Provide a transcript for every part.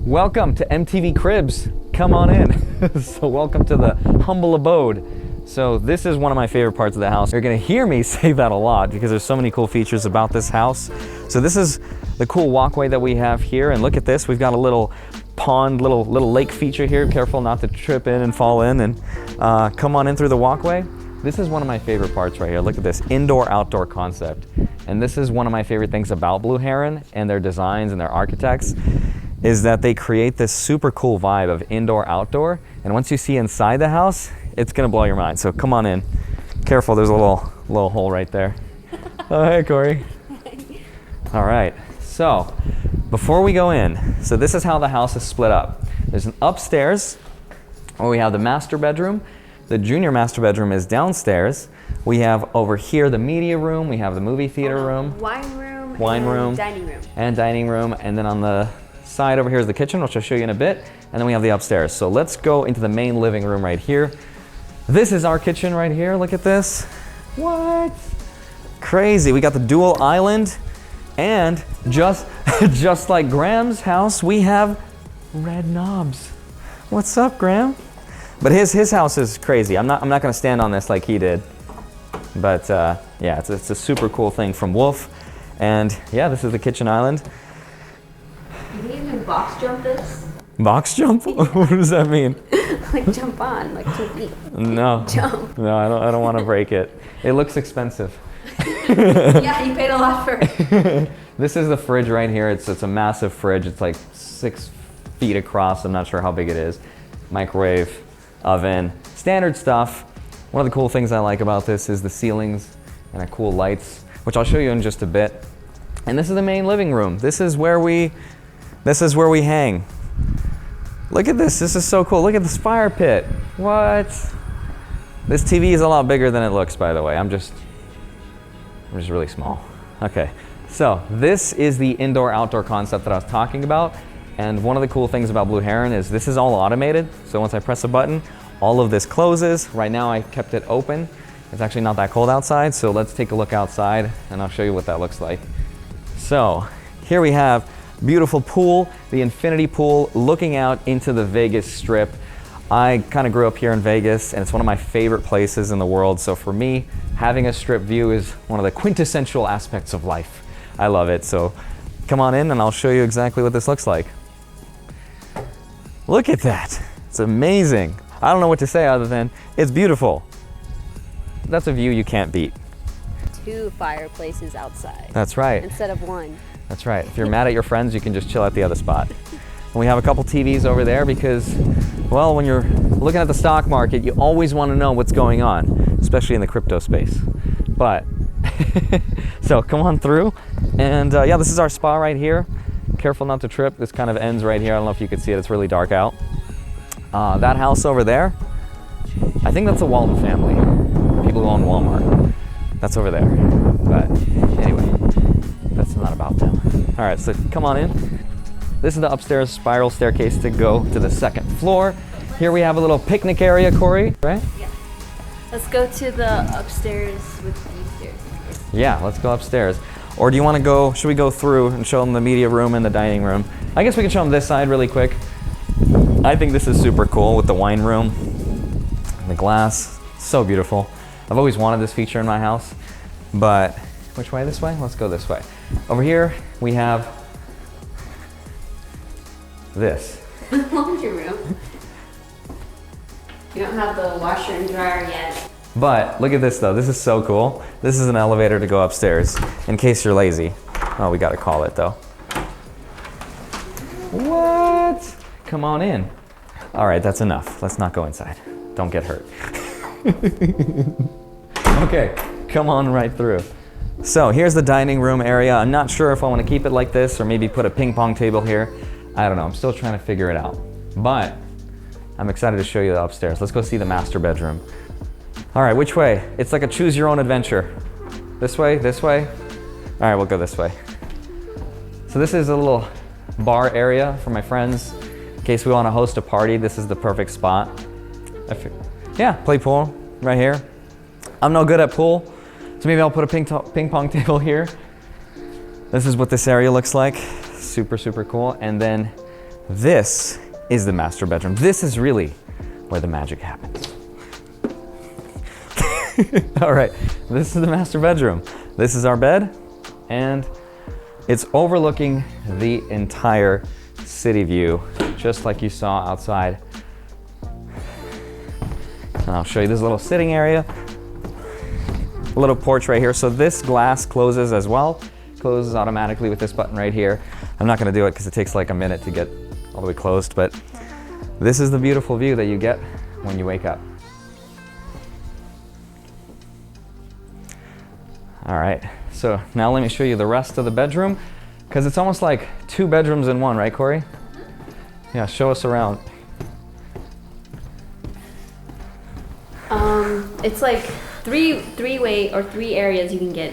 Welcome to MTV Cribs. Come on in. So welcome to the humble abode. So this is one of my favorite parts of the house. You're gonna hear me say that a lot because there's so many cool features about this house. So this is the cool walkway that we have here, and look at this. We've got a little pond, little lake feature here. Careful not to trip in and fall in, and come on in through the walkway. This is one of my favorite parts right here. Look at this indoor-outdoor concept. And this is one of my favorite things about Blue Heron and their designs and their architects, is that they create this super cool vibe of indoor-outdoor. And once you see inside the house, it's gonna blow your mind. So come on in. Careful, there's a little hole right there. Oh, hey, Corey. All right, so before we go in, so this is how the house is split up. There's an upstairs where we have the master bedroom. The junior master bedroom is downstairs. We have over here the media room. We have the movie theater room. Wine room. Dining room. And dining room. And then on the side over here is the kitchen, which I'll show you in a bit. And then we have the upstairs. So let's go into the main living room right here. This is our kitchen right here. Look at this. What? Crazy. We got the dual island. And just like Graham's house, we have red knobs. What's up, Graham? But his house is crazy. I'm not gonna stand on this like he did. But yeah, it's a super cool thing from Wolf. And yeah, this is the kitchen island. You can even box jump this. Box jump? What does that mean? Like jump on, like to eat. No. Jump. No, I don't want to break it. It looks expensive. Yeah, you paid a lot for it. This is the fridge right here. It's a massive fridge. It's like 6 feet across. I'm not sure how big it is. Microwave, oven, standard stuff. One of the cool things I like about this is the ceilings and the cool lights, which I'll show you in just a bit. And this is the main living room. This is where we hang. Look at this. This is so cool. Look at this fire pit. What? This TV is a lot bigger than it looks, by the way. I'm just really small. Okay. So this is the indoor-outdoor concept that I was talking about. And one of the cool things about Blue Heron is this is all automated. So once I press a button, all of this closes. Right now I kept it open. It's actually not that cold outside, so let's take a look outside and I'll show you what that looks like. So here we have beautiful pool, the infinity pool, looking out into the Vegas Strip. I kind of grew up here in Vegas and it's one of my favorite places in the world. So for me, having a strip view is one of the quintessential aspects of life. I love it. So come on in and I'll show you exactly what this looks like. Look at that. It's amazing. I don't know what to say other than it's beautiful. That's a view you can't beat. 2 fireplaces outside. That's right. Instead of 1. That's right. If you're mad at your friends, you can just chill at the other spot. And we have a couple TVs over there because, well, when you're looking at the stock market, you always want to know what's going on, especially in the crypto space. But, so come on through. And yeah, this is our spa right here. Careful not to trip. This kind of ends right here. I don't know if you can see it. It's really dark out. That house over there, I think that's the Walton family. People who own Walmart. That's over there. But anyway, that's not about them. All right, so come on in. This is the upstairs spiral staircase to go to the 2nd floor. Here we have a little picnic area, Corey, right? Yeah. Let's go to the upstairs with the stairs. Yeah, let's go upstairs. Or do you want to go, should we go through and show them the media room and the dining room? I guess we can show them this side really quick. I think this is super cool with the wine room, the glass, so beautiful. I've always wanted this feature in my house, but which way, this way? Let's go this way. Over here, we have this. Laundry room. You don't have the washer and dryer yet. But look at this though, this is so cool. This is an elevator to go upstairs, in case you're lazy. Oh, we gotta call it though. What? Come on in. All right, that's enough. Let's not go inside. Don't get hurt. Okay, come on right through. So here's the dining room area. I'm not sure if I want to keep it like this or maybe put a ping pong table here. I don't know, I'm still trying to figure it out. But I'm excited to show you the upstairs. Let's go see the master bedroom. All right, which way? It's like a choose your own adventure. This way, this way? All right, we'll go this way. So this is a little bar area for my friends. In case we want to host a party, this is the perfect spot. Yeah, play pool right here. I'm no good at pool, so maybe I'll put a ping pong table here. This is what this area looks like. Super, super cool. And then this is the master bedroom. This is really where the magic happens. All right, this is the master bedroom. This is our bed, and it's overlooking the entire city view, just like you saw outside. And I'll show you this little sitting area, a little porch right here. So this glass closes as well, closes automatically with this button right here. I'm not gonna do it because it takes like a minute to get all the way closed, but this is the beautiful view that you get when you wake up. All right, so now let me show you the rest of the bedroom, because it's almost like 2 bedrooms in one, right, Corey? Yeah, show us around. It's like three areas you can get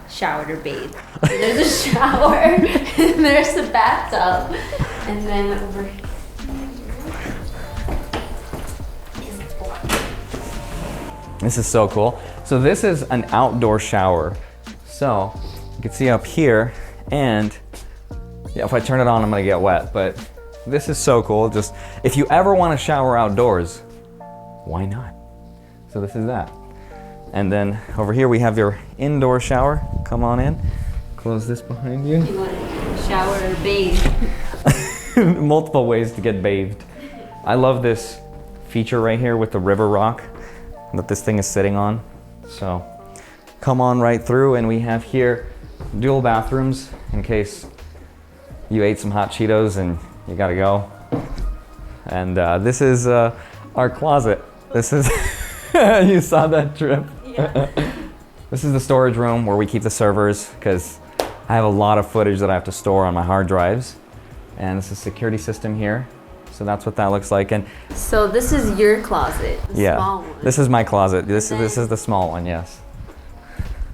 showered or bathed. There's a shower, and there's a bathtub, and then over here. This is so cool. So this is an outdoor shower. So you can see up here, and yeah, if I turn it on, I'm gonna get wet, but this is so cool. Just, if you ever wanna shower outdoors, why not? So this is that. And then over here we have your indoor shower. Come on in, close this behind you. You want to shower or bathe? Multiple ways to get bathed. I love this feature right here with the river rock that this thing is sitting on. So come on right through, and we have here dual bathrooms in case you ate some hot Cheetos and you gotta go. And this is our closet. This is, you saw that drip? Yeah. This is the storage room where we keep the servers, because I have a lot of footage that I have to store on my hard drives. And this is a security system here. So that's what that looks like. And So this is your closet, the yeah, small one. this is my closet. This is the small one, yes.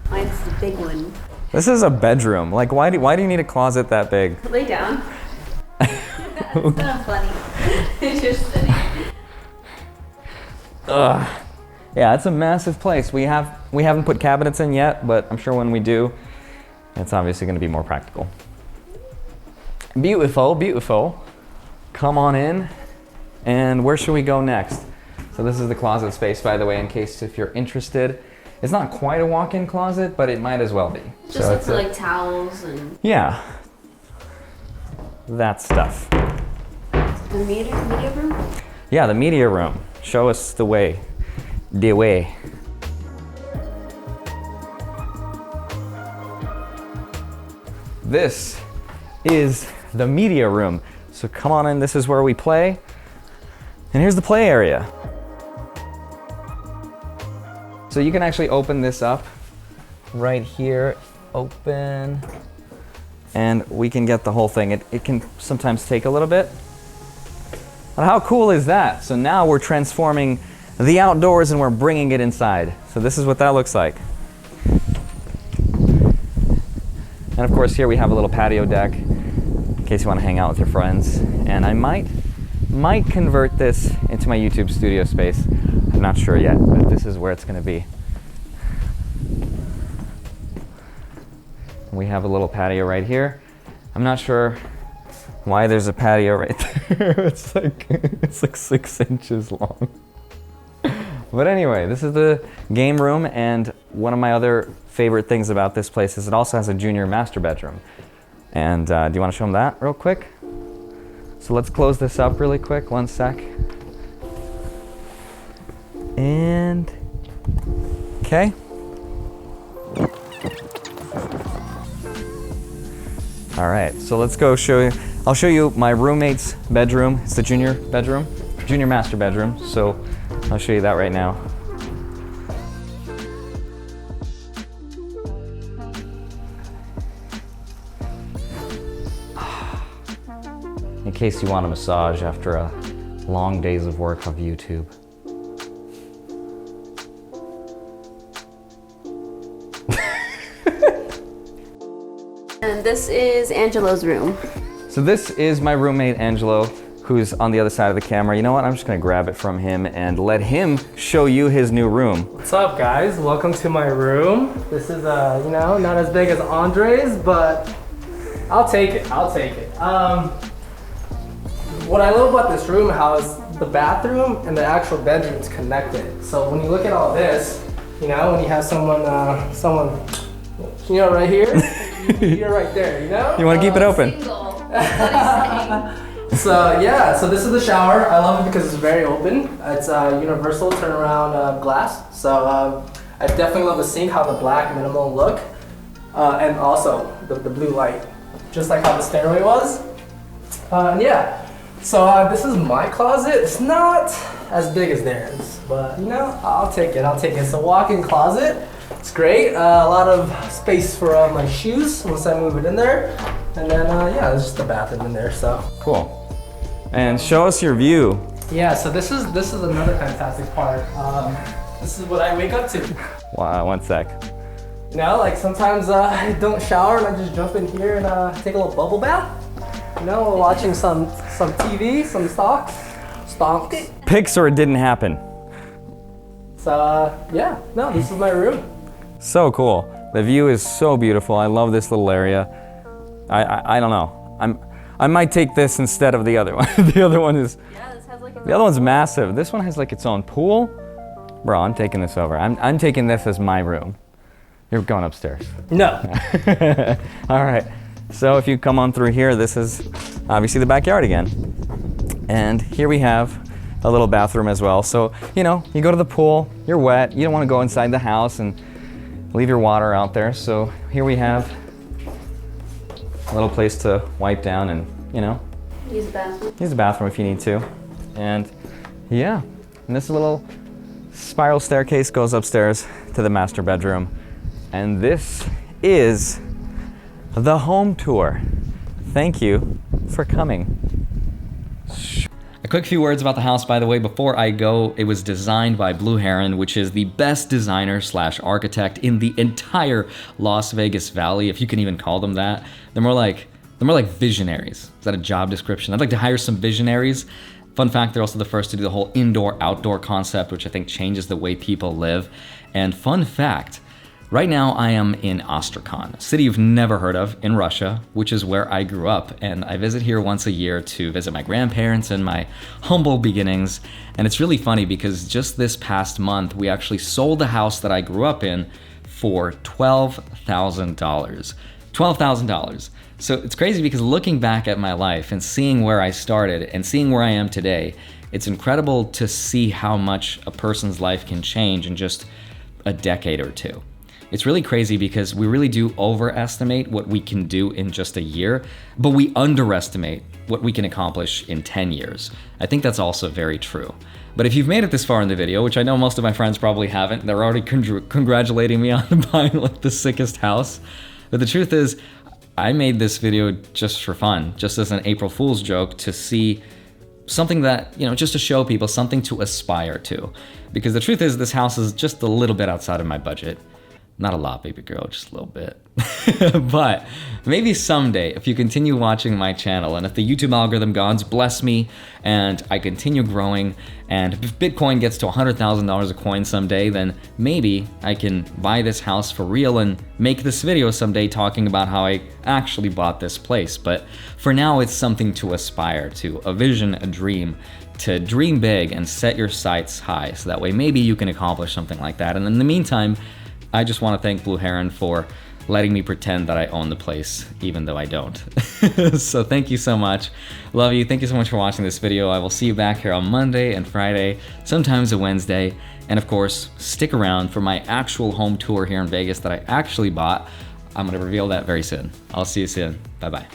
Mine's the big one. This is a bedroom. Like, why do you need a closet that big? Lay down. That's not funny. It's just sitting. Ugh. Yeah, it's a massive place. We haven't put cabinets in yet, but I'm sure when we do, it's obviously going to be more practical. Beautiful, beautiful. Come on in. And where should we go next? So this is the closet space, by the way, in case if you're interested. It's not quite a walk-in closet, but it might as well be. Just so for like towels and... Yeah. That stuff. The media room? Yeah, the media room. Show us the way. The way. This is the media room. So come on in, this is where we play. And here's the play area. So you can actually open this up right here, open, and we can get the whole thing. It can sometimes take a little bit. But how cool is that? So now we're transforming the outdoors and we're bringing it inside. So this is what that looks like. And of course here we have a little patio deck in case you want to hang out with your friends. And I might convert this into my YouTube studio space. I'm not sure yet, but this is where it's going to be. We have a little patio right here. I'm not sure why there's a patio right there. It's like 6 inches long. But anyway, this is the game room, and one of my other favorite things about this place is it also has a junior master bedroom. And do you want to show them that real quick? So let's close this up really quick, 1 sec. And, okay. All right, so let's go show you. I'll show you my roommate's bedroom. It's the junior master bedroom. So I'll show you that right now. In case you want a massage after a long days of work of YouTube. And this is Angelo's room. So this is my roommate, Angelo, who's on the other side of the camera. You know what? I'm just gonna grab it from him and let him show you his new room. What's up, guys? Welcome to my room. This is, you know, not as big as Andrei's, but I'll take it. What I love about this room, how is the bathroom and the actual bedroom is connected. So when you look at all this, you know, when you have someone, you know, right here, you're right there, you know? You want to keep it open? Single. That's what he's saying. So yeah, so this is the shower. I love it because it's very open. It's universal turnaround glass. So I definitely love the sink, how the black minimal look, and also the blue light, just like how the stairway was. And yeah, so this is my closet. It's not as big as theirs, but you know, I'll take it. It's a walk-in closet. It's great. A lot of space for my shoes once I move it in there. And then yeah, there's just a bathroom in there. So Cool. And show us your view. yeah, so this is another fantastic part. This is what I wake up to. Wow, one sec. You know, like sometimes I don't shower and I just jump in here and take a little bubble bath. You know, watching some TV, some stocks. Pics or it didn't happen. So yeah, no, this is my room. So cool. The view is so beautiful. I love this little area. I don't know. I might take this instead of the other one. The other one is. Yeah, this has like The other one's massive. This one has like its own pool. Bro, I'm taking this over. I'm taking this as my room. You're going upstairs. No. All right. So if you come on through here, this is obviously the backyard again. And here we have a little bathroom as well. So, you know, you go to the pool, you're wet, you don't want to go inside the house and leave your water out there. So here we have a little place to wipe down and, you know, use the bathroom. use the bathroom if you need to. And yeah, and this little spiral staircase goes upstairs to the master bedroom. And this is the home tour. Thank you for coming. A quick few words about the house, by the way, before I go. It was designed by Blue Heron, which is the best designer / architect in the entire Las Vegas Valley, if you can even call them that. They're more like visionaries. Is that a job description? I'd like to hire some visionaries. Fun fact, they're also the first to do the whole indoor-outdoor concept, which I think changes the way people live. And fun fact, right now I am in Astrakhan, a city you've never heard of, in Russia, which is where I grew up. And I visit here once a year to visit my grandparents and my humble beginnings. And it's really funny because just this past month, we actually sold the house that I grew up in for $12,000. $12,000. So it's crazy because looking back at my life and seeing where I started and seeing where I am today, it's incredible to see how much a person's life can change in just a decade or two. It's really crazy because we really do overestimate what we can do in just a year, but we underestimate what we can accomplish in 10 years. I think that's also very true. But if you've made it this far in the video, which I know most of my friends probably haven't, they're already congratulating me on buying like the sickest house. But the truth is, I made this video just for fun, just as an April Fool's joke to see something that, you know, just to show people something to aspire to. Because the truth is, this house is just a little bit outside of my budget. Not a lot, baby girl, just a little bit. But maybe someday, if you continue watching my channel and if the YouTube algorithm gods bless me and I continue growing and if Bitcoin gets to $100,000 a coin someday, then maybe I can buy this house for real and make this video someday talking about how I actually bought this place. But for now, it's something to aspire to, a vision, a dream, to dream big and set your sights high. So that way maybe you can accomplish something like that. And in the meantime, I just want to thank Blue Heron for letting me pretend that I own the place, even though I don't. So thank you so much. Love you. Thank you so much for watching this video. I will see you back here on Monday and Friday, sometimes a Wednesday. And of course, stick around for my actual home tour here in Vegas that I actually bought. I'm going to reveal that very soon. I'll see you soon. Bye-bye.